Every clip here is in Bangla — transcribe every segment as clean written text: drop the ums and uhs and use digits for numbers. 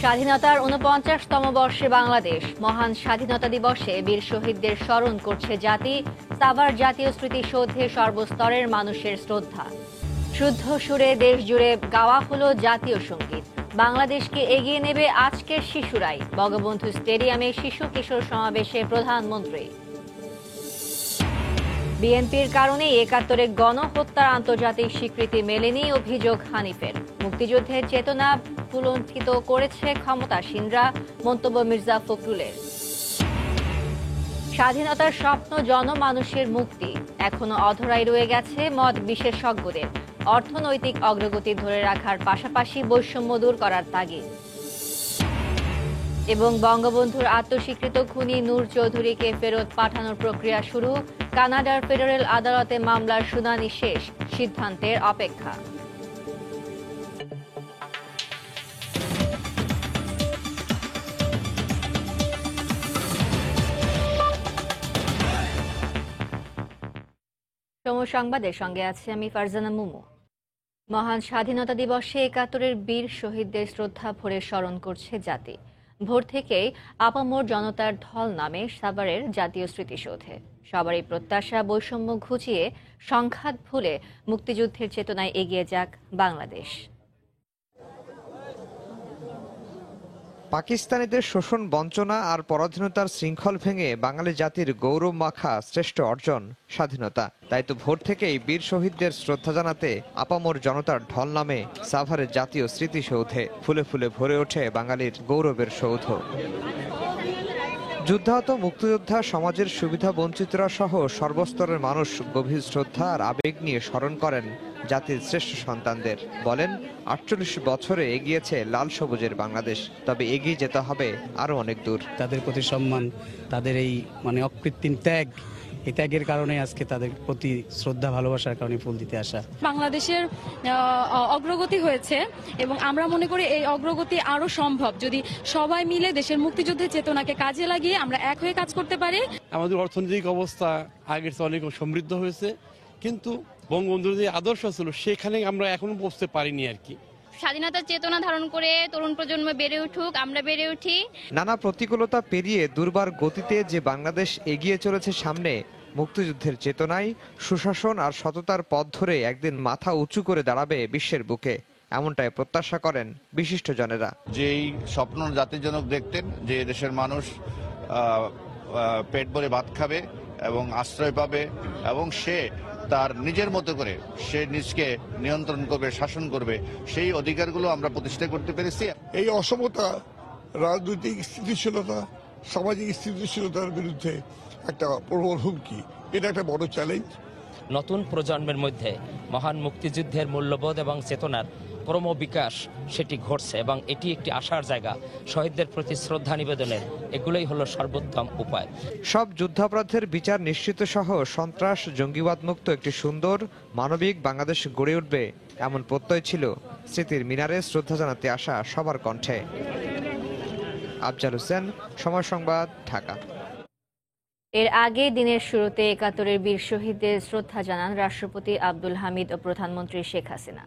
স্বাধীনতার ৪৯তম বর্ষে বাংলাদেশ মহান স্বাধীনতা দিবসে বীর শহীদদের স্মরণ করছে জাতি। সাভার জাতীয় স্মৃতিসৌধে সর্বস্তরের মানুষের শ্রদ্ধা। শুদ্ধ সুরে দেশ জুড়ে গাওয়া হলো জাতীয় সঙ্গীত। বাংলাদেশকে এগিয়ে নেবে আজকের শিশুরাই। বঙ্গবন্ধু স্টেডিয়ামে শিশু কিশোর সমাবেশে প্রধানমন্ত্রী। বিএনপির কারণেই ৭১-এ গণহত্যার আন্তর্জাতিক স্বীকৃতি মেলেনি অভিযোগ হানিফের। মুক্তিযুদ্ধের চেতনা কুলণ্ঠিত করেছে ক্ষমতাসীনরা, মন্তব্য মির্জা ফখরুলের। স্বাধীনতার স্বপ্ন জনমানুষের মুক্তি এখনো অধরাই রয়ে গেছে মত বিশেষজ্ঞদের। অর্থনৈতিক অগ্রগতি ধরে রাখার পাশাপাশি বৈষম্য দূর করার তাগিদ। এবং বঙ্গবন্ধুর আত্মস্বীকৃত খুনি নূর চৌধুরীকে ফেরত পাঠানোর প্রক্রিয়া শুরু। কানাডার ফেডারেল আদালতে মামলার শুনানি শেষ, সিদ্ধান্তের অপেক্ষা। সময় সংবাদের সঙ্গে আছে আমি ফারজানা মুমু। মহান স্বাধীনতা দিবসে ৭১-এর বীর শহীদদের শ্রদ্ধা ভরে স্মরণ করছে জাতি। ভোর থেকেই আপামর জনতার ঢল নামে সাভারের জাতীয় স্মৃতিসৌধে। সবারই প্রত্যাশা বৈষম্য ঘুচিয়ে সংঘাত ভুলে মুক্তিযুদ্ধের চেতনায় এগিয়ে যাক বাংলাদেশ। পাকিস্তানিদের শোষণ, বঞ্চনা আর পরাধীনতার শৃঙ্খল ভেঙে বাঙালি জাতির গৌরব মাখা শ্রেষ্ঠ অর্জন স্বাধীনতা। তাই তো ভোর থেকেই বীর শহীদদের শ্রদ্ধা জানাতে আপামর জনতার ঢল নামে সাভারের জাতীয় স্মৃতিসৌধে। ফুলে ফুলে ভরে ওঠে বাঙালির গৌরবের সৌধ। যুদ্ধাহত মুক্তিযোদ্ধা, সমাজের সুবিধা বঞ্চিতরা সহ সর্বস্তরের মানুষ গভীর শ্রদ্ধা আর আবেগ নিয়ে স্মরণ করেন জাতির শ্রেষ্ঠ সন্তানদের। বলেন ৪৮ বছরে এগিয়েছে লাল সবুজের বাংলাদেশ, তবে এগিয়ে যেতে হবে আরো অনেক দূর। তাদের প্রতি সম্মান, তাদের এই অকৃত্রিম ত্যাগ, এই ত্যাগের কারণে আজকে তাদের প্রতি শ্রদ্ধা ভালোবাসার কারণে ফুল দিতে আসা। বাংলাদেশের অগ্রগতি হয়েছে এবং আমরা মনে করি এই অগ্রগতি আরো সম্ভব যদি সবাই মিলে দেশের মুক্তিযুদ্ধের চেতনাকে কাজে লাগিয়ে আমরা এক হয়ে কাজ করতে পারি। আমাদের অর্থনৈতিক অবস্থা আগের চেয়ে অনেক সমৃদ্ধ হয়েছে, কিন্তু বঙ্গবন্ধুর যে আদর্শ ছিল সেখানে আমরা এখনো পৌঁছতে পারিনি আর কি। স্বাধীনতার চেতনা ধারণ করে তরুণ প্রজন্ম বেড়ে উঠুক, আমরা বেড়ে উঠি। নানা প্রতিকূলতা পেরিয়ে দুর্বার গতিতে যে বাংলাদেশ এগিয়ে চলেছে সামনে, মুক্তিযুদ্ধের চেতনায় সুশাসন আর সততার পথ ধরে একদিন মাথা উঁচু করে দাঁড়াবে বিশ্বের বুকে, এমনটাই প্রত্যাশা করেন বিশিষ্টজনেরা। যেই স্বপ্ন জাতির জনক দেখতেন যে দেশের মানুষ পেট ভরে ভাত খাবে এবং আশ্রয় পাবে এবং সে তার নিজের মতো করে সে নিজকে নিয়ন্ত্রণ করবে, শাসন করবে, সেই অধিকারগুলো আমরা প্রতিষ্ঠা করতে পেরেছি। এই অসমতা, রাজনৈতিক স্থিতিশীলতা, সামাজিক স্থিতিশীলতার বিরুদ্ধে একটা প্রবল হুমকি, এটা একটা বড় চ্যালেঞ্জ। নতুন প্রজন্মের মধ্যে মহান মুক্তিযুদ্ধের মূল্যবোধ এবং চেতনার ক্রমবিকাশ সেটি ঘটছে এবং এটি একটি আশার জায়গা। শহীদদের প্রতি শ্রদ্ধা নিবেদনের এগুলোই হলো সর্বোত্তম উপায়। সব যুদ্ধাপরাধের বিচার নিশ্চিত সহ সন্ত্রাস, জঙ্গিবাদ মুক্ত একটি সুন্দর মানবিক বাংলাদেশ গড়ে উঠবে, এমন প্রত্যয় ছিল স্মৃতির মিনারে শ্রদ্ধা জানাতে আসা সবার কণ্ঠে। আফজাল হোসেন, সময় সংবাদ, ঢাকা। এর আগে দিনের শুরুতে ৭১-এর বীর শহীদদের শ্রদ্ধা জানান রাষ্ট্রপতি আব্দুল হামিদ ও প্রধানমন্ত্রী শেখ হাসিনা।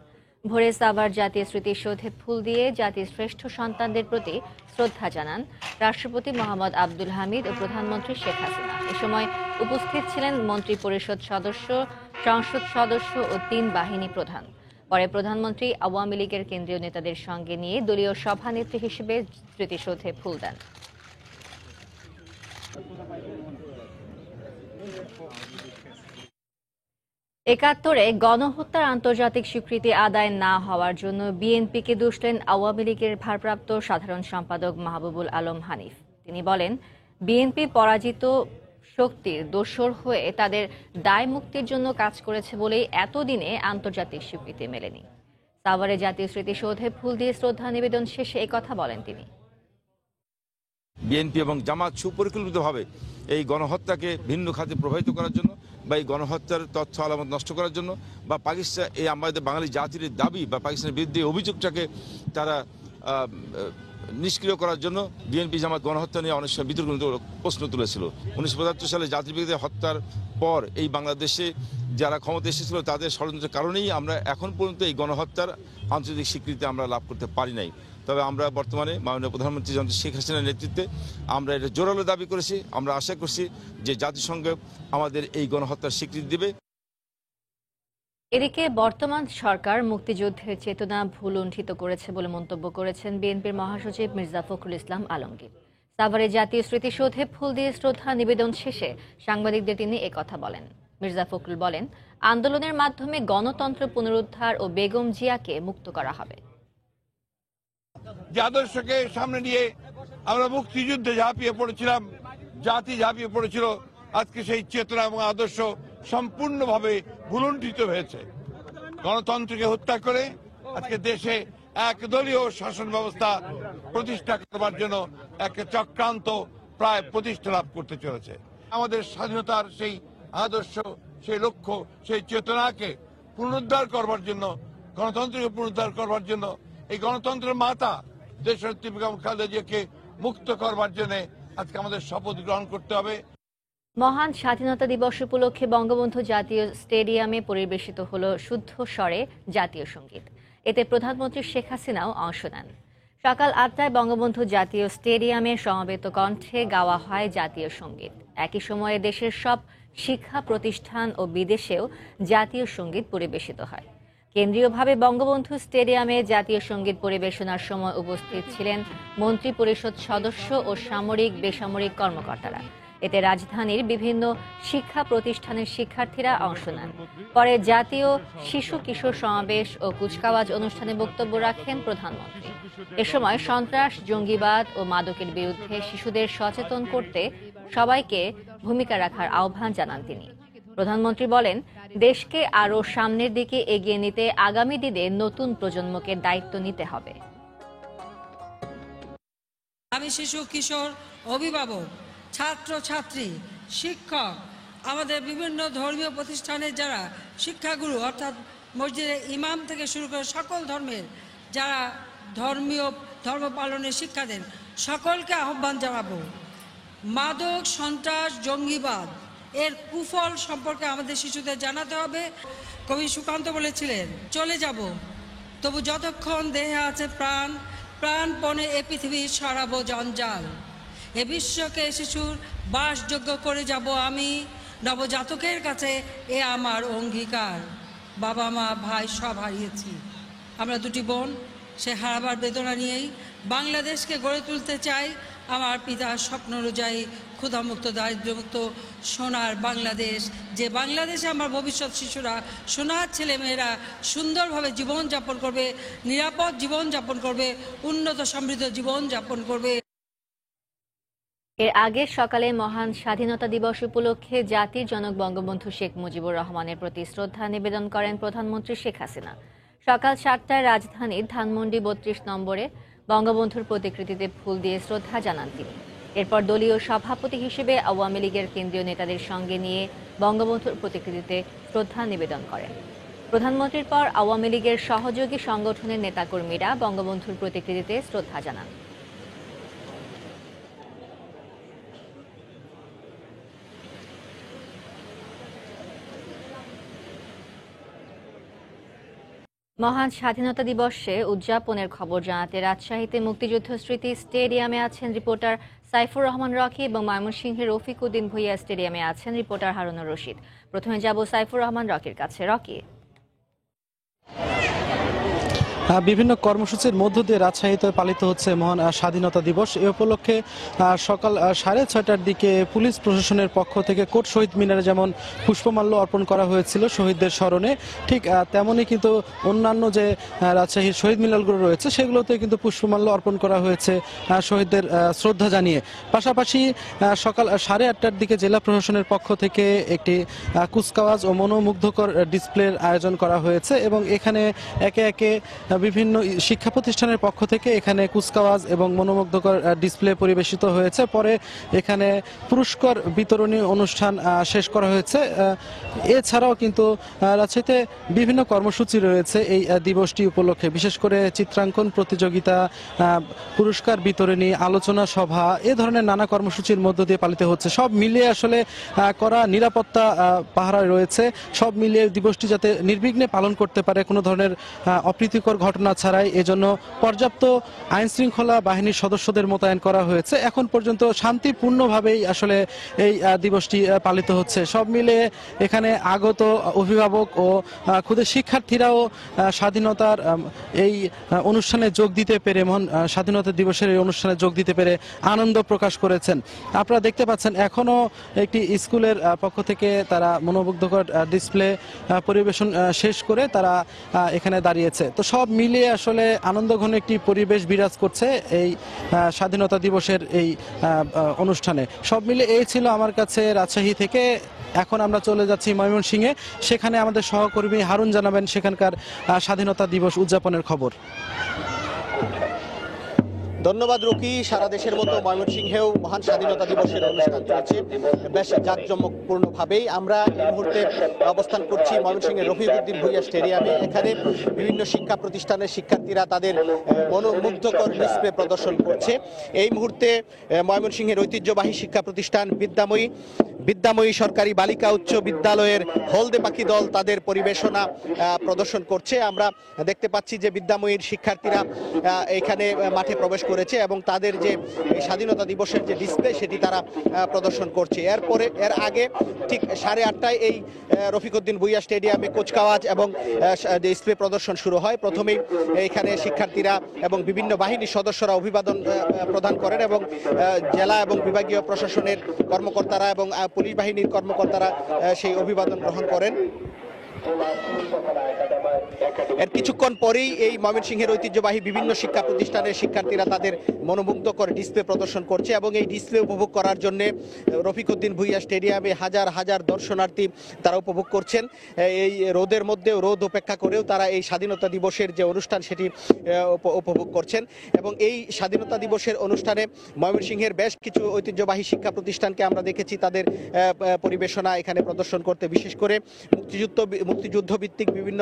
ভোরে সাভার জাতীয় স্মৃতিসৌধে ফুল দিয়ে জাতির শ্রেষ্ঠ সন্তানদের প্রতি শ্রদ্ধা জানান রাষ্ট্রপতি মোহাম্মদ আব্দুল হামিদ ও প্রধানমন্ত্রী শেখ হাসিনা। এ সময় উপস্থিত ছিলেন মন্ত্রী পরিষদ সদস্য, সংসদ সদস্য ও ৩ বাহিনী প্রধান। পরে প্রধানমন্ত্রী আওয়ামী লীগের কেন্দ্রীয় নেতাদের সঙ্গে নিয়ে দলীয় সভানেত্রী হিসেবে স্মৃতিসৌধে ফুল দেন। একাত্তরে গণহত্যার আন্তর্জাতিক স্বীকৃতি আদায় না হওয়ার জন্য বিএনপিকে দুষলেন আওয়ামী লীগের ভারপ্রাপ্ত সাধারণ সম্পাদক মাহবুবুল আলম হানিফ। তিনি বলেন, বিএনপি পরাজিত শক্তির দোসর হয়ে তাদের দায় মুক্তির জন্য কাজ করেছে বলেই এতদিনে আন্তর্জাতিক স্বীকৃতি মেলেনি। সাভারে জাতীয় স্মৃতিসৌধে ফুল দিয়ে শ্রদ্ধা নিবেদন শেষে একথা বলেন তিনি। বিএনপি এবং জামাত সুপরিকল্পিতভাবে এই গণহত্যাকে ভিন্ন খাতে প্রভাবিত করার জন্য বা এই গণহত্যার তথ্য আলামত নষ্ট করার জন্য বা পাকিস্তান এই আমাদের বাঙালি জাতির দাবি বা পাকিস্তানের বিরুদ্ধে অভিযোগটাকে তারা নিষ্ক্রিয় করার জন্য বিএনপি জামাত গণহত্যা নিয়ে অনেক সময় বিতর্ক প্রশ্ন তুলেছিল। 1975 সালে জাতির বিরুদ্ধে হত্যার পর এই বাংলাদেশে যারা ক্ষমতা এসেছিল তাদের ষড়যন্ত্রের কারণেই আমরা এখন পর্যন্ত এই গণহত্যার আন্তর্জাতিক স্বীকৃতি আমরা লাভ করতে পারি নাই। তবে আমরা বর্তমানে মাননীয় প্রধানমন্ত্রী জনতা শেখ হাসিনার নেতৃত্বে আমরা এটা জোরালো দাবি করেছি। আমরা আশা করছি যে জাতিসংঘ আমাদের এই গণহত্যার স্বীকৃতি দেবে। এদিকে বর্তমান সরকার মুক্তিযুদ্ধের চেতনা ভুলুণ্ঠিত করেছে বলে মন্তব্য করেছেন বিএনপির মহাসচিব মির্জা ফখরুল ইসলাম আলমগীর। সাভারে জাতীয় স্মৃতিসৌধে ফুল দিয়ে শ্রদ্ধা নিবেদন শেষে সাংবাদিকদের তিনি একথা বলেন। মির্জা ফখরুল বলেন, আন্দোলনের মাধ্যমে গণতন্ত্র পুনরুদ্ধার ও বেগম জিয়াকে মুক্ত করা হবে। যে আদর্শকে সামনে নিয়ে আমরা মুক্তিযুদ্ধে ঝাঁপিয়ে পড়েছিলাম, জাতি ঝাঁপিয়ে পড়েছিল, আজকে সেই চেতনা এবং আদর্শ সম্পূর্ণভাবে ভুলুণ্ঠিত হয়েছে। গণতন্ত্রকে হত্যা করে আজকে দেশে একদলীয় শাসন ব্যবস্থা প্রতিষ্ঠা করবার জন্য এক চক্রান্ত প্রায় প্রতিষ্ঠা লাভ করতে চলেছে। আমাদের স্বাধীনতার সেই আদর্শ, সেই লক্ষ্য, সেই চেতনাকে পুনরুদ্ধার করবার জন্য, গণতন্ত্রকে পুনরুদ্ধার করবার জন্য, এই গণতন্ত্রের মাতা দেশনেত্রী বেগম খালেদা জিয়াকে মুক্ত করবার জন্য আজকে আমাদের শপথ গ্রহণ করতে হবে। মহান স্বাধীনতা দিবস উপলক্ষে বঙ্গবন্ধু জাতীয় স্টেডিয়ামে পরিবেশিত হল শুদ্ধ স্বরে জাতীয় সঙ্গীত। এতে প্রধানমন্ত্রী শেখ হাসিনাও অংশ নেন। সকাল ৮টায় বঙ্গবন্ধু জাতীয় স্টেডিয়ামে সমবেত কণ্ঠে গাওয়া হয় জাতীয় সঙ্গীত। একই সময়ে দেশের সব শিক্ষা প্রতিষ্ঠান ও বিদেশেও জাতীয় সঙ্গীত পরিবেশিত হয়। কেন্দ্রীয়ভাবে বঙ্গবন্ধু স্টেডিয়ামে জাতীয় সঙ্গীত পরিবেশনার সময় উপস্থিত ছিলেন মন্ত্রী পরিষদ সদস্য ও সামরিক বেসামরিক কর্মকর্তারা। এতে রাজধানীর বিভিন্ন শিক্ষা প্রতিষ্ঠানের শিক্ষার্থীরা অংশ নেন। পরে জাতীয় শিশু কিশোর সমাবেশ ও কুচকাওয়াজ অনুষ্ঠানে বক্তব্য রাখেন প্রধানমন্ত্রী। এ সময় সন্ত্রাস, জঙ্গিবাদ ও মাদকের বিরুদ্ধে শিশুদের সচেতন করতে সবাইকে ভূমিকা রাখার আহ্বান জানান তিনি। প্রধানমন্ত্রী বলেন, দেশকে আরও সামনের দিকে এগিয়ে নিতে আগামী দিনে নতুন প্রজন্মকে দায়িত্ব নিতে হবে। আমি শিশু কিশোর, অভিভাবক, ছাত্র ছাত্রী, শিক্ষক, আমাদের বিভিন্ন ধর্মীয় প্রতিষ্ঠানের যারা শিক্ষাগুরু অর্থাৎ মসজিদের ইমাম থেকে শুরু করে সকল ধর্মের যারা ধর্ম পালনের শিক্ষা দেন, সকলকে আহ্বান জানাবো, মাদক, সন্ত্রাস, জঙ্গিবাদ এর কুফল সম্পর্কে আমাদের শিশুদের জানাতে হবে। কবি সুকান্ত বলেছিলেন, চলে যাব তবু যতক্ষণ দেহে আছে প্রাণ, প্রাণপণে এ পৃথিবী সরাবো জঞ্জাল। এ বিশ্বকে শিশুর বাসযোগ্য করে যাব আমি, নবজাতকের কাছে এ আমার অঙ্গীকার। বাবা মা ভাই সব হারিয়েছি, আমরা দুটি বোন, সে হারাবার বেদনা নিয়েই বাংলাদেশকে গড়ে তুলতে চাই আমার পিতার স্বপ্ন অনুযায়ী, ক্ষুধামুক্ত, দারিদ্র্যমুক্ত সোনার বাংলাদেশ, যে বাংলাদেশে আমার ভবিষ্যৎ শিশুরা, সোনার ছেলেমেয়েরা সুন্দরভাবে জীবনযাপন করবে, নিরাপদ জীবনযাপন করবে, উন্নত সমৃদ্ধ জীবনযাপন করবে। এর আগে সকালে মহান স্বাধীনতা দিবস উপলক্ষে জাতির জনক বঙ্গবন্ধু শেখ মুজিবুর রহমানের প্রতি শ্রদ্ধা নিবেদন করেন প্রধানমন্ত্রী শেখ হাসিনা। সকাল ৭টায় রাজধানীর ধানমন্ডি ৩২ নম্বরে বঙ্গবন্ধুর প্রতিকৃতিতে ফুল দিয়ে শ্রদ্ধা জানান তিনি। এরপর দলীয় সভাপতি হিসেবে আওয়ামী লীগের কেন্দ্রীয় নেতাদের সঙ্গে নিয়ে বঙ্গবন্ধুর প্রতিকৃতিতে শ্রদ্ধা নিবেদন করেন। প্রধানমন্ত্রীর পর আওয়ামী লীগের সহযোগী সংগঠনের নেতাকর্মীরা বঙ্গবন্ধুর প্রতিকৃতিতে শ্রদ্ধা জানান। মহান স্বাধীনতা দিবসে উদযাপনের খবর জানাতে রাজশাহীতে মুক্তিযুদ্ধ স্মৃতি স্টেডিয়ামে আছেন রিপোর্টার সাইফুর রহমান রকি এবং ময়মনসিংহের রফিক উদ্দিন ভুইয়া স্টেডিয়ামে আছেন রিপোর্টার হারুনুর রশিদ। প্রথমে যাব সাইফুর রহমান রকির কাছে। রকি, বিভিন্ন কর্মসূচির মধ্য দিয়ে রাজশাহীতে পালিত হচ্ছে মহান স্বাধীনতা দিবস। এ উপলক্ষে সকাল 6:30টার দিকে পুলিশ প্রশাসনের পক্ষ থেকে কোট শহীদ মিনারে যেমন পুষ্পমাল্য অর্পণ করা হয়েছিল শহীদদের স্মরণে, ঠিক তেমনই কিন্তু অন্যান্য যে রাজশাহীর শহীদ মিনারগুলো রয়েছে সেগুলোতে কিন্তু পুষ্পমাল্য অর্পণ করা হয়েছে শহীদদের শ্রদ্ধা জানিয়ে। পাশাপাশি সকাল 8:30টার দিকে জেলা প্রশাসনের পক্ষ থেকে একটি কুচকাওয়াজ ও মনোমুগ্ধকর ডিসপ্লের আয়োজন করা হয়েছে এবং এখানে একে একে বিভিন্ন শিক্ষা প্রতিষ্ঠানের পক্ষ থেকে এখানে কুচকাওয়াজ এবং মনোমুগ্ধকর ডিসপ্লে পরিবেশিত হয়েছে। পরে এখানে পুরস্কার বিতরণী অনুষ্ঠান শেষ করা হয়েছে। এছাড়াও কিন্তু রাজশাহীতে বিভিন্ন কর্মসূচি রয়েছে এই দিবসটি উপলক্ষে, বিশেষ করে চিত্রাঙ্কন প্রতিযোগিতা, পুরস্কার বিতরণী, আলোচনা সভা, এ ধরনের নানা কর্মসূচির মধ্য দিয়ে পালিত হচ্ছে। সব মিলিয়ে আসলে করা নিরাপত্তা পাহারায় রয়েছে। সব মিলিয়ে দিবসটি যাতে নির্বিঘ্নে পালন করতে পারে, কোনো ধরনের অপ্রীতিকর ঘটনা ছাড়াই এজন্য পর্যাপ্ত আইন শৃঙ্খলা বাহিনীর সদস্যদের মোতায়েন করা হয়েছে। এখন পর্যন্ত শান্তিপূর্ণভাবেই আসলে এই দিবসটি পালিত হচ্ছে। সব মিলে এখানে আগত অভিভাবক ও খুদে শিক্ষার্থীরাও স্বাধীনতার এই অনুষ্ঠানে যোগ দিতে পেরে, স্বাধীনতা দিবসের এই অনুষ্ঠানে যোগ দিতে পেরে আনন্দ প্রকাশ করেছেন। আপনারা দেখতে পাচ্ছেন এখনো একটি স্কুলের পক্ষ থেকে তারা মনোমুগ্ধকর ডিসপ্লে পরিবেশন শেষ করে তারা এখানে দাঁড়িয়েছে। তো সব মিলিয়ে আসলে আনন্দঘন একটি পরিবেশ বিরাজ করছে এই স্বাধীনতা দিবসের এই অনুষ্ঠানে। সব মিলে এই ছিল আমার কাছে রাজশাহী থেকে। এখন আমরা চলে যাচ্ছি ময়মনসিংহে, সেখানে আমাদের সহকর্মী হারুন জানাবেন সেখানকার স্বাধীনতা দিবস উদযাপনের খবর। ধন্যবাদ রকি। সারা দেশের মতো ময়মনসিংহেও মহান স্বাধীনতা দিবসের অনুষ্ঠান চলছে বেশ জাঁকজমকপূর্ণভাবেই। আমরা এই মুহূর্তে অবস্থান করছি ময়মনসিংহের রফিকুদ্দিন ভূঁইয়া স্টেডিয়ামে। এখানে বিভিন্ন শিক্ষা প্রতিষ্ঠানের শিক্ষার্থীরা তাদের মনোমুগ্ধকর ডিসপ্লে প্রদর্শন করছে। এই মুহূর্তে ময়মনসিংহের ঐতিহ্যবাহী শিক্ষা প্রতিষ্ঠান বিদ্যাময়ী সরকারি বালিকা উচ্চ বিদ্যালয়ের হলদে পাখি দল তাদের পরিবেশনা প্রদর্শন করছে। আমরা দেখতে পাচ্ছি যে বিদ্যাময়ীর শিক্ষার্থীরা এখানে মাঠে প্রবেশ করেছে এবং তাদের যে স্বাধীনতা দিবসের যে ডিসপ্লে সেটি তারা প্রদর্শন করছে। এর আগে ঠিক 8:30টায় এই রফিকুদ্দিন ভূঁইয়া স্টেডিয়ামে কুচকাওয়াজ এবং ডিসপ্লে প্রদর্শন শুরু হয়। প্রথমেই এখানে শিক্ষার্থীরা এবং বিভিন্ন বাহিনীর সদস্যরা অভিবাদন প্রদান করেন এবং জেলা এবং বিভাগীয় প্রশাসনের কর্মকর্তারা এবং পুলিশ বাহিনীর কর্মকর্তারা সেই অভিবাদন গ্রহণ করেন। এর কিছুক্ষণ পরেই এই ময়মনসিংহের ঐতিহ্যবাহী বিভিন্ন শিক্ষা প্রতিষ্ঠানের শিক্ষার্থীরা তাদের মনোমুগ্ধকর ডিসপ্লে প্রদর্শন করছে এবং এই ডিসপ্লে উপভোগ করার জন্য রফিকুদ্দিন ভূঁইয়া স্টেডিয়ামে হাজার হাজার দর্শনার্থী তারা উপভোগ করছেন। এই রোদের মধ্যেও রোদ উপেক্ষা করেও তারা এই স্বাধীনতা দিবসের যে অনুষ্ঠান সেটি উপভোগ করছেন এবং এই স্বাধীনতা দিবসের অনুষ্ঠানে ময়মনসিংহের বেশ কিছু ঐতিহ্যবাহী শিক্ষা প্রতিষ্ঠানকে আমরা দেখেছি তাদের পরিবেশনা এখানে প্রদর্শন করতে। বিশেষ করে মুক্তিযুদ্ধ ভিত্তিক বিভিন্ন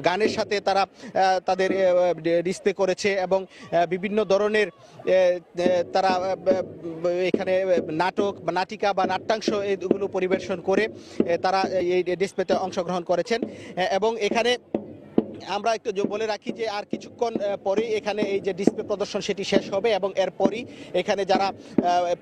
গানের সাথে তারা তাদের ডিসপ্লে করেছে এবং বিভিন্ন ধরনের তারা এখানে নাটক বা নাটিকা বা নাট্যাংশ এগুলো পরিবেশন করে তারা এই ডিসপ্লেতে অংশগ্রহণ করেছেন। এবং এখানে আমরা একটু বলে রাখি যে আর কিছুক্ষণ পরেই এখানে এই যে ডিসপ্লে প্রদর্শন সেটি শেষ হবে এবং এরপরই এখানে যারা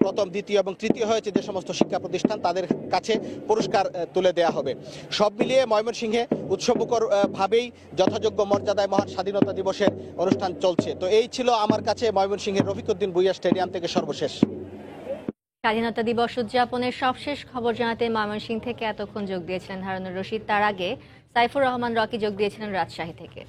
প্রথম, দ্বিতীয় এবং তৃতীয় হয়েছে যে সমস্ত শিক্ষা প্রতিষ্ঠান তাদের কাছে পুরস্কার তুলে দেওয়া হবে। সব মিলিয়ে ময়মনসিংহে উৎসবমুখর ভাবেই যথাযোগ্য মর্যাদায় মহান স্বাধীনতা দিবসের অনুষ্ঠান চলছে। তো এই ছিল আমার কাছে ময়মনসিংহের রফিকুদ্দিন ভূঁইয়া স্টেডিয়াম থেকে সর্বশেষ। স্বাধীনতা দিবস উদযাপনের সবশেষ খবর জানাতে ময়মনসিংহ থেকে এতক্ষণ যোগ দিয়েছিলেন হারুনুর রশিদ। তার আগে সাইফুর রহমান রকি যোগ দিয়েছিলেন রাজশাহী থেকে।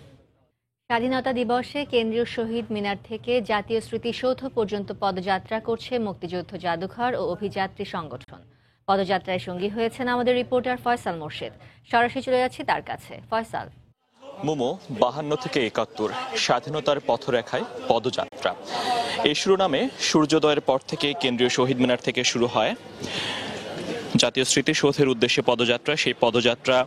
স্বাধীনতা দিবসে কেন্দ্রীয় শহীদ মিনার থেকে জাতীয় স্মৃতিসৌধ পর্যন্ত পদযাত্রা করছে মুক্তিযুদ্ধ জাদুঘর ও অভিযাত্রী সংগঠন। পদযাত্রায় সঙ্গী হয়েছেন আমাদের রিপোর্টার ফয়সাল মোর্শেদ। সরাসরি চলে যাচ্ছি তার কাছে। ফয়সাল। মোমো 52 থেকে 71 স্বাধীনতার পথরেখায় পদযাত্রা, এই শিরোনামে সূর্যোদয়ের পর থেকে কেন্দ্রীয় শহীদ মিনার থেকে শুরু হয় জাতীয় স্মৃতিসৌধের উদ্দেশ্যে পদযাত্রা। সেই পদযাত্রা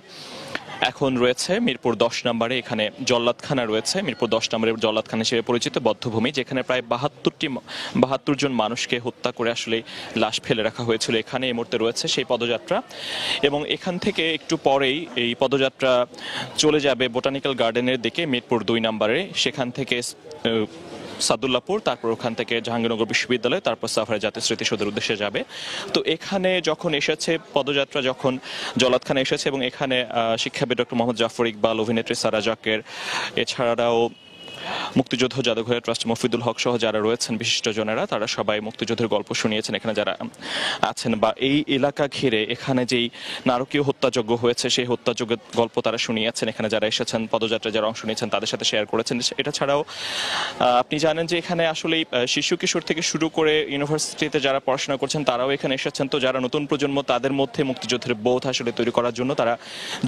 এখন রয়েছে মিরপুর 10 নম্বরে। এখানে জল্লাদখানা রয়েছে, মিরপুর 10 নম্বরের জল্লাদখানা হিসেবে পরিচিত বধ্যভূমি, যেখানে প্রায় 72 জন মানুষকে হত্যা করে আসলে লাশ ফেলে রাখা হয়েছিল। এখানে এই মুহূর্তে রয়েছে সেই পদযাত্রা এবং এখান থেকে একটু পরেই এই পদযাত্রা চলে যাবে বোটানিক্যাল গার্ডেনের দিকে মিরপুর 2 নম্বরে। সেখান থেকে সাদুল্লাপুর, তারপর ওখান থেকে জাহাঙ্গীরনগর বিশ্ববিদ্যালয়, তারপর সাফারি জাতীয় স্মৃতিসৌধের উদ্দেশ্যে যাবে। তো এখানে যখন এসেছে পদযাত্রা, যখন জল্লাদখানা এসেছে এবং এখানে শিক্ষাবিদ ডক্টর মোহাম্মদ জাফর ইকবাল, অভিনেত্রী সারা জাকের, এছাড়াও মুক্তিযুদ্ধ জাদুঘরের ট্রাস্ট মফিদুল হক সহ যারা রয়েছেন বিশিষ্টজনেরা, তারা সবাই মুক্তিযুদ্ধের গল্প শুনিয়েছেন। এখানে যারা আছেন বা এই এলাকা ঘিরে এখানে যেই নারকীয় হত্যাযজ্ঞ হয়েছে সেই হত্যাযজ্ঞের গল্প তারা শুনিয়েছেন। এখানে যারা এসেছেন পদযাত্রায় যারা অংশ নিয়েছেন তাদের সাথে শেয়ার করেছেন। এটা ছাড়াও আপনি জানেন যে এখানে আসলে শিশু কিশোর থেকে শুরু করে ইউনিভার্সিটিতে যারা পড়াশোনা করছেন তারাও এখানে এসেছেন। তো যারা নতুন প্রজন্ম তাদের মধ্যে মুক্তিযুদ্ধের বোধ আসলে তৈরি করার জন্য তারা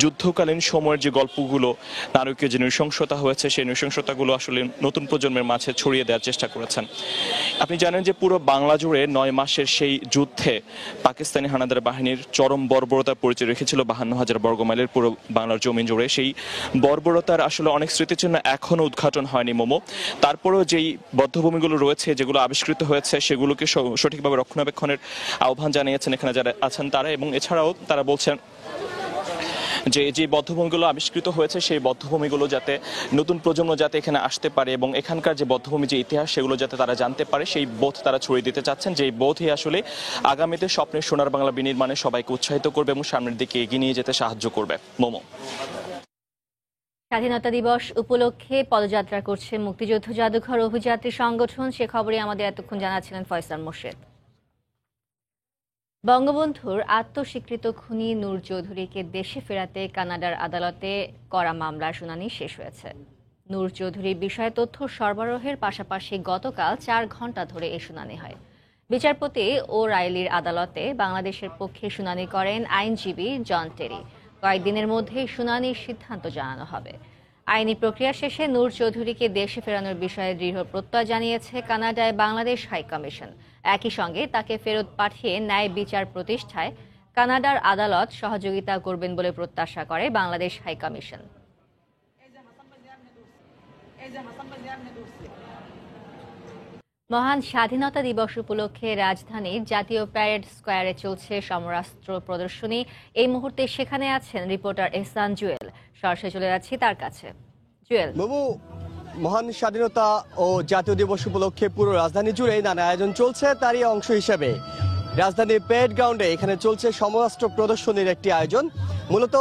যুদ্ধকালীন সময়ের যে গল্পগুলো, নারকীয় যে নৃশংসতা হয়েছে সেই নৃশংসতাগুলো আসলে নতুন প্রজন্মের মাঝে ছড়িয়ে দেওয়ার চেষ্টা করেছেন। আপনি জানেন যে পুরো বাংলা জুড়ে 9 মাসের সেই যুদ্ধে পাকিস্তানি হানাদার বাহিনীর চরম বর্বরতার পরিচয় রেখেছিল 52,000 বর্গমাইলের পুরো বাংলার জমি জুড়ে। সেই বর্বরতার আসলে অনেক স্মৃতিচিহ্ন এখনো উদ্ঘাটন হয়নি মোমো। তারপরেও যেই বধ্যভূমিগুলো রয়েছে, যেগুলো আবিষ্কৃত হয়েছে, সেগুলোকে সঠিকভাবে রক্ষণাবেক্ষণের আহ্বান জানিয়েছেন এখানে যারা আছেন তারা। এবং এছাড়াও তারা বলছেন যে বধ্যভূমিগুলো আবিষ্কৃত হয়েছে সেই বধ্যভূমিগুলো যাতে নতুন প্রজন্ম যাতে এখানে আসতে পারে এবং এখানকার যে বধ্যভূমি যে ইতিহাস সেগুলো যাতে তারা জানতে পারে সেই বোধ তারা ছড়িয়ে দিতে চাচ্ছেন, যে বোধই আসলে আগামীতে স্বপ্নের সোনার বাংলা বিনির্মাণে সবাইকে উৎসাহিত করবে এবং সামনের দিকে এগিয়ে নিয়ে যেতে সাহায্য করবে। মোমো। স্বাধীনতা দিবস উপলক্ষে পদযাত্রা করছে মুক্তিযুদ্ধ জাদুঘর অভিযাত্রী সংগঠন। সে খবরে আমাদের এতক্ষণ জানাচ্ছিলেন ফয়সাল মোর্শেদ। বঙ্গবন্ধুর আত্মস্বীকৃত খুনি নূর চৌধুরীকে দেশে ফেরাতে কানাডার আদালতে করা মামলার শুনানি শেষ হয়েছে। নূর চৌধুরীর বিষয়ে তথ্য সরবরাহের পাশাপাশি গতকাল 4 ঘণ্টা ধরে এই শুনানি হয়। বিচারপতি ও রাইলির আদালতে বাংলাদেশের পক্ষে শুনানি করেন আইনজীবী জন টেরি। কয়েকদিনের মধ্যে শুনানির সিদ্ধান্ত জানানো হবে। আইনি প্রক্রিয়া শেষে নূর চৌধুরীকে দেশে ফেরানোর বিষয়ে দৃঢ় প্রত্যয় জানিয়েছে কানাডায় বাংলাদেশ হাই কমিশন। একই সঙ্গে তাকে ফেরত পাঠিয়ে ন্যায় বিচার প্রতিষ্ঠায় কানাডার আদালত সহযোগিতা করবেন বলে প্রত্যাশা করে বাংলাদেশ হাই কমিশন। মহান স্বাধীনতা দিবস উপলক্ষে রাজধানীর জাতীয় প্যারেড স্কোয়ারে চলছে সমরাস্ত্র প্রদর্শনী। এই মুহূর্তে সেখানে আছেন রিপোর্টার এহসান জুয়েল। সরাসরি চলে যাচ্ছি তার কাছে। জুয়েল, মহান স্বাধীনতা ও জাতীয় দিবস উপলক্ষে পুরো রাজধানী জুড়ে নানা আয়োজন চলছে। তারই অংশ হিসেবে রাজধানীর প্যারেড গ্রাউন্ডে এখানে চলছে সমরাস্ত্র প্রদর্শনীর একটি আয়োজন। মূলত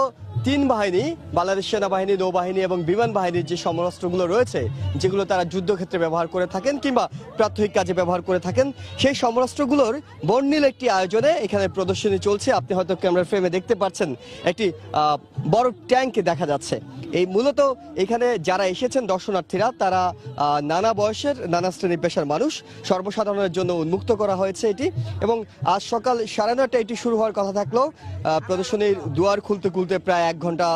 3 বাহিনী, বাংলাদেশ সেনাবাহিনী, নৌবাহিনী এবং বিমান বাহিনীর যে সমরাস্ত্রগুলো রয়েছে, যেগুলো তারা যুদ্ধক্ষেত্রে ব্যবহার করে থাকেন কিংবা প্রাত্যহিক কাজে ব্যবহার করে থাকেন, সেই সমরাস্ত্রগুলোর বর্ণিল একটি আয়োজনে এখানে প্রদর্শনী চলছে। আপনি হয়তো ক্যামেরা ফ্রেমে দেখতে পাচ্ছেন একটি বড় ট্যাঙ্ক দেখা যাচ্ছে। এই মূলত এখানে যারা এসেছেন দর্শনার্থীরা, তারা নানা বয়সের, নানা শ্রেণী পেশার মানুষ, সর্বসাধারণের জন্য উন্মুক্ত করা হয়েছে এটি। এবং আজ সকাল 9:30টায় এটি শুরু হওয়ার কথা থাকলেও প্রদর্শনীর দুয়ার খুলতে খুলতে প্রায় 1 ঘন্টা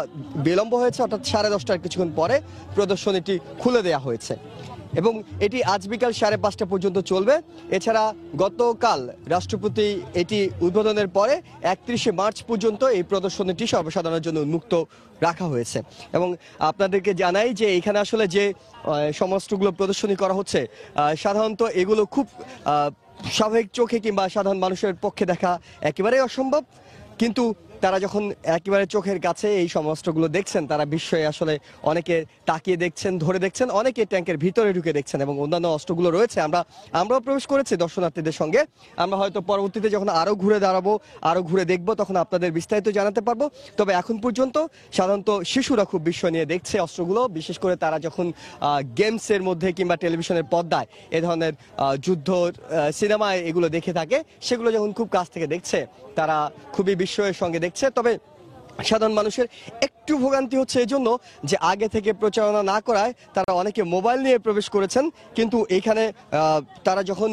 বিলম্ব হয়েছে, অর্থাৎ 10:30টার কিছুক্ষণ পরে প্রদর্শনীটি খুলে দেওয়া হয়েছে এবং এটি আজ বিকাল 5:30টা পর্যন্ত চলবে। এছাড়া গতকাল রাষ্ট্রপতি এটি উদ্বোধনের পরে 31শে মার্চ পর্যন্ত এই প্রদর্শনীটি সর্বসাধারণের জন্য উন্মুক্ত রাখা হয়েছে। এবং আপনাদেরকে জানাই যে এখানে আসলে যে সমরাস্ত্রগুলো প্রদর্শনী করা হচ্ছে, সাধারণত এগুলো খুব স্বাভাবিক চোখে কিংবা সাধারণ মানুষের পক্ষে দেখা একেবারেই অসম্ভব, কিন্তু তারা যখন একেবারে চোখের কাছে এই সমরাস্ত্রগুলো দেখছেন, তারা বিস্ময়ে আসলে অনেকে তাকিয়ে দেখছেন, ধরে দেখছেন, অনেকে ট্যাঙ্কের ভিতরে ঢুকে দেখছেন এবং অন্যান্য অস্ত্রগুলো রয়েছে। আমরাও প্রবেশ করেছি দর্শনার্থীদের সঙ্গে। আমরা হয়তো পরবর্তীতে যখন আরও ঘুরে দাঁড়াবো, আরও ঘুরে দেখবো, তখন আপনাদের বিস্তারিত জানাতে পারবো। তবে এখন পর্যন্ত সাধারণত শিশুরা খুব বিস্ময় নিয়ে দেখছে অস্ত্রগুলো, বিশেষ করে তারা যখন গেমসের মধ্যে কিংবা টেলিভিশনের পর্দায় এ ধরনের যুদ্ধ সিনেমায় এগুলো দেখে থাকে, সেগুলো যখন খুব কাছ থেকে দেখছে, তারা খুবই বিস্ময়ের সঙ্গে দেখছে। তবে সাধারণ মানুষের একটু ভোগান্তি হচ্ছে এই জন্য যে আগে থেকে প্রচারণা না করায় তারা অনেকে মোবাইল নিয়ে প্রবেশ করেছেন, কিন্তু এইখানে তারা যখন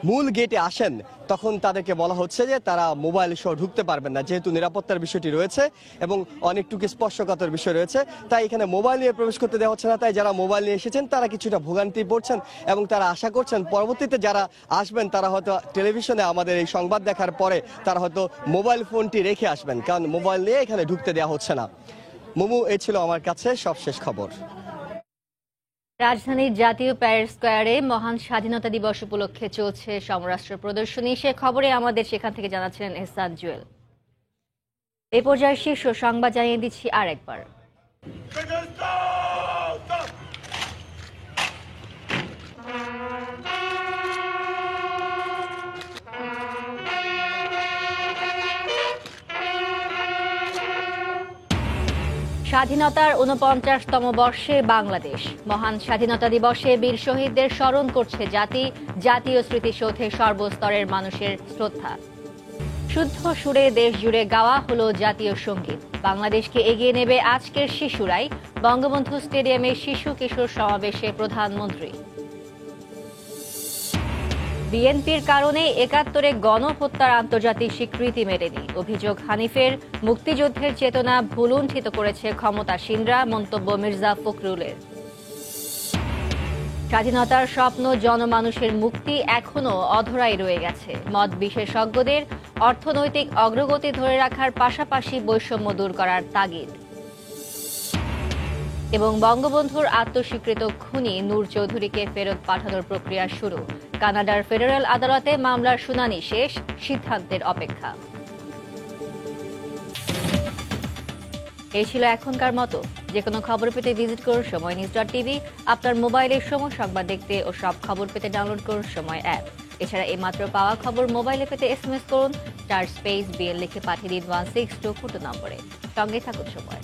মূল গেটে আসেন তখন তাদেরকে বলা হচ্ছে যে তারা মোবাইল সহ ঢুকতে পারবেন না, যেহেতু নিরাপত্তার বিষয়টি রয়েছে এবং অনেকটুকু স্পর্শকাতর বিষয় রয়েছে, তাই এখানে মোবাইল নিয়ে প্রবেশ করতে দেওয়া হচ্ছে না। তাই যারা মোবাইল নিয়ে এসেছেন তারা কিছুটা ভোগান্তি পড়ছেন এবং তারা আশা করছেন পরবর্তীতে যারা আসবেন তারা হয়তো টেলিভিশনে আমাদের এই সংবাদ দেখার পরে তারা হয়তো মোবাইল ফোনটি রেখে আসবেন, কারণ মোবাইল নিয়ে এখানে ঢুকতে দেওয়া হচ্ছে না। মোমু, এই ছিল আমার কাছে সবশেষ খবর। রাজধানীর জাতীয় প্যারেড স্কোয়ারে মহান স্বাধীনতা দিবস উপলক্ষে চলছে সমরাস্ত্র প্রদর্শনী। সে খবরে আমাদের সেখান থেকে জানাচ্ছিলেন এহসান জুয়েল। এই পর্যায়ে শীর্ষ সংবাদ জানিয়ে দিচ্ছি আরেকবার। স্বাধীনতার 49তম বর্ষে বাংলাদেশ। মহান স্বাধীনতা দিবসে বীর শহীদদের স্মরণ করছে জাতীয় স্মৃতিসৌধে সর্বস্তরের মানুষের শ্রদ্ধা। শুদ্ধ সুরে দেশ জুড়ে গাওয়া হলো জাতীয় সঙ্গীত। বাংলাদেশকে এগিয়ে নেবে আজকের শিশুরাই। বঙ্গবন্ধু স্টেডিয়ামে শিশু কিশোর সমাবেশে প্রধানমন্ত্রী। বিএনপির কারণে 71-এ গণহত্যার আন্তর্জাতিক স্বীকৃতি মেলেনি। অভিযোগ হানিফের। মুক্তিযুদ্ধের চেতনা ভুলুণ্ঠিত করেছে ক্ষমতাসীনরা, মন্তব্য মির্জা ফখরুলের। স্বাধীনতার স্বপ্ন জনমানুষের মুক্তি এখনো অধরাই রয়ে গেছে। মত বিশেষজ্ঞদের অর্থনৈতিক অগ্রগতি ধরে রাখার পাশাপাশি বৈষম্য দূর করার তাগিদ। এবং বঙ্গবন্ধুর আত্মস্বীকৃত খুনি নূর চৌধুরীকে ফেরত পাঠানোর প্রক্রিয়া শুরু। কানাডার ফেডারেল আদালতে মামলার শুনানি শেষ, সিদ্ধান্তের অপেক্ষা। এই ছিল এখনকার মতো। যে কোনো খবর পেতে ভিজিট করুন সময়নিউজ.টিভি। আপনার মোবাইলের সময় সংবাদ দেখতে ও সব খবর পেতে ডাউনলোড করুন সময় অ্যাপ। এছাড়া এইমাত্র পাওয়া খবর মোবাইলে পেতে SMS করুন *BL লিখে পাঠিয়ে দিন 16242 নম্বরে। সঙ্গে থাকুন সময়।